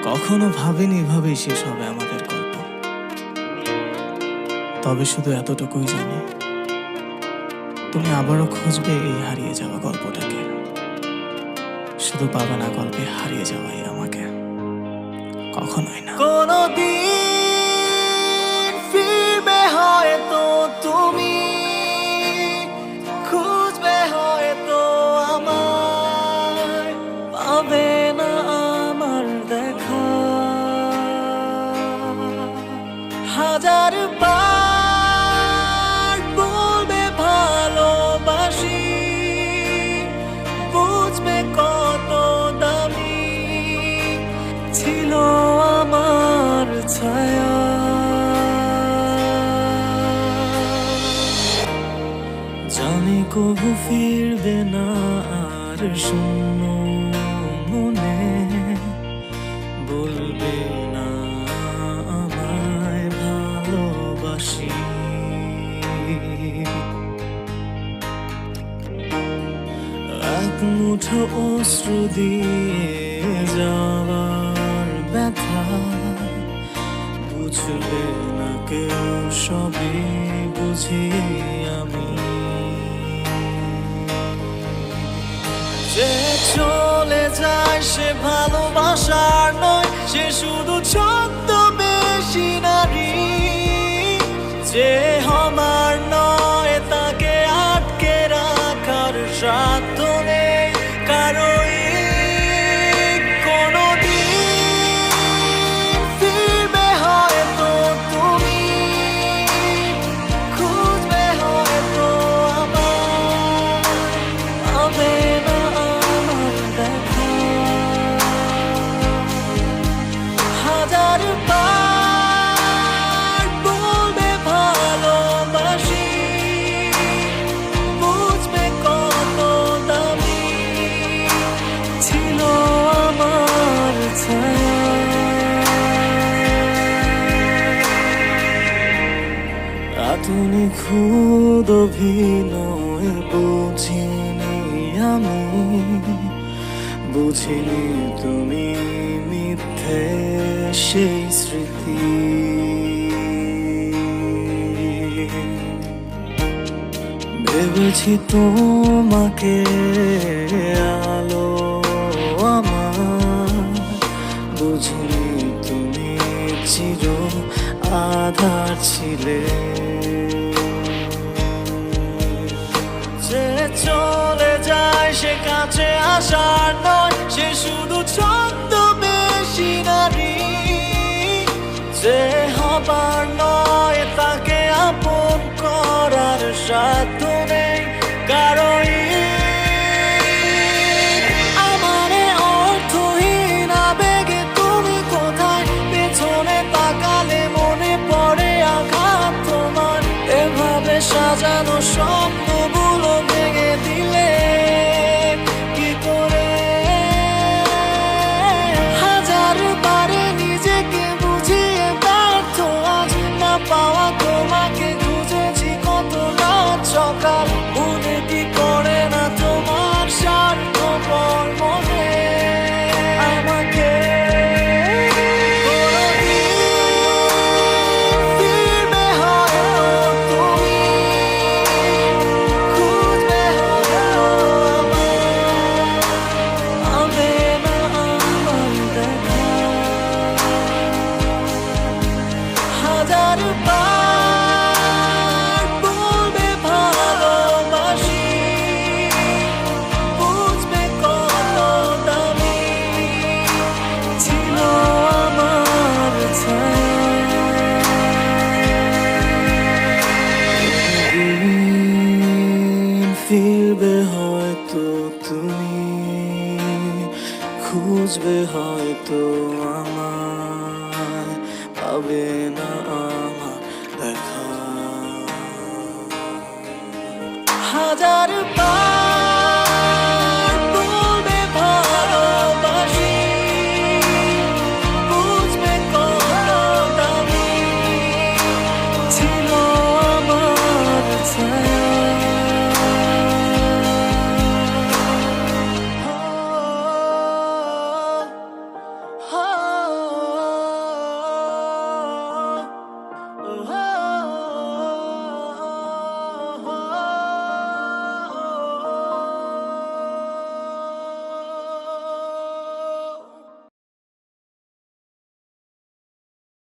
কখনো ভাবিনি এভাবেই শেষ হবে আমাদের গল্প। তবে শুধু এতটুকুই জানি, তুমি আবারও খুঁজবে এই হারিয়ে যাওয়া গল্পটাকে। শুধু পাবে না গল্পে হারিয়ে যাওয়াই আমাকে, কখনোই না। কোনদিন ফিরবে হয়তো তুমি, খুঁজবে হয়তো আমায়, পাবে না আমার দেখা। হাজার বার বলবে ভালোবাসি, বুঝবে কত দামি ছিল আমার ছায়া। জানি কবু ফিরবে না আর শূন্য মনে, বলবে না আমায় ভালোবাসি। এক মুঠো অশ্রু দিয়ে যাওয়ার ব্যথা বুঝবে না কেউ, সবই বুঝি আমি। যে চলে যায় সে ভালোবাসার নয়, সে শুধু ছদ্মবেশী নারী। যে আমার নয় তাকে আটকে রাখার সাধ্য নেই কারোই। কোনদিন ফিরবে হয়তো তুমি, খুঁজবে হয়তো আমায়, পাবে না আমার দেখা। হাজার বার বলবে ভালোবাসি, বুঝবে কত দামি ছিল আমার ছায়া। রাতুনি খুদ অভিনয় বুঝিনি আমি, বুঝিনি তুমি মিথ্যে সেই স্মৃতি। ভেবেছি তোমাকে আলো আমার, বুঝিনি তুমি চির আধার ছিলে। যে চলে যায় সে কাছে আসার নয়, সে শুধু ছদ্মবেশী নারী। যে হবার নয় তাকে আপন করার সাধ্য নেই কারোই। আমারে অর্থহীন আবেগে তুমি কোথায়, পেছনে তাকালে মনে পড়ে আঘাত তোমার। এভাবে সাজানো স্বপ্নগুলো ভেঙে দিলে কি করে? হাজার বারে নিজেকে বুঝিয়ে ব্যর্থ আজ, না পাওয়া তোমাকে খুঁজেছি কত রাত সকাল। মনে কি করে না তোমার স্বার্থপর মনে আমাকে? ফিরবে হয়তো তুমি, খুঁজবে হয়তো আমায়, পাবে না আমার দেখা। হাজার বার বলবে ভালোবাসি, বুঝবে কত দামি ছিল আমার ছায়া। একদিন ফিরবে হয়তো তুমি, খুঁজবে হয়তো আমায়, পাবে না আমার দেখা। হাজার বার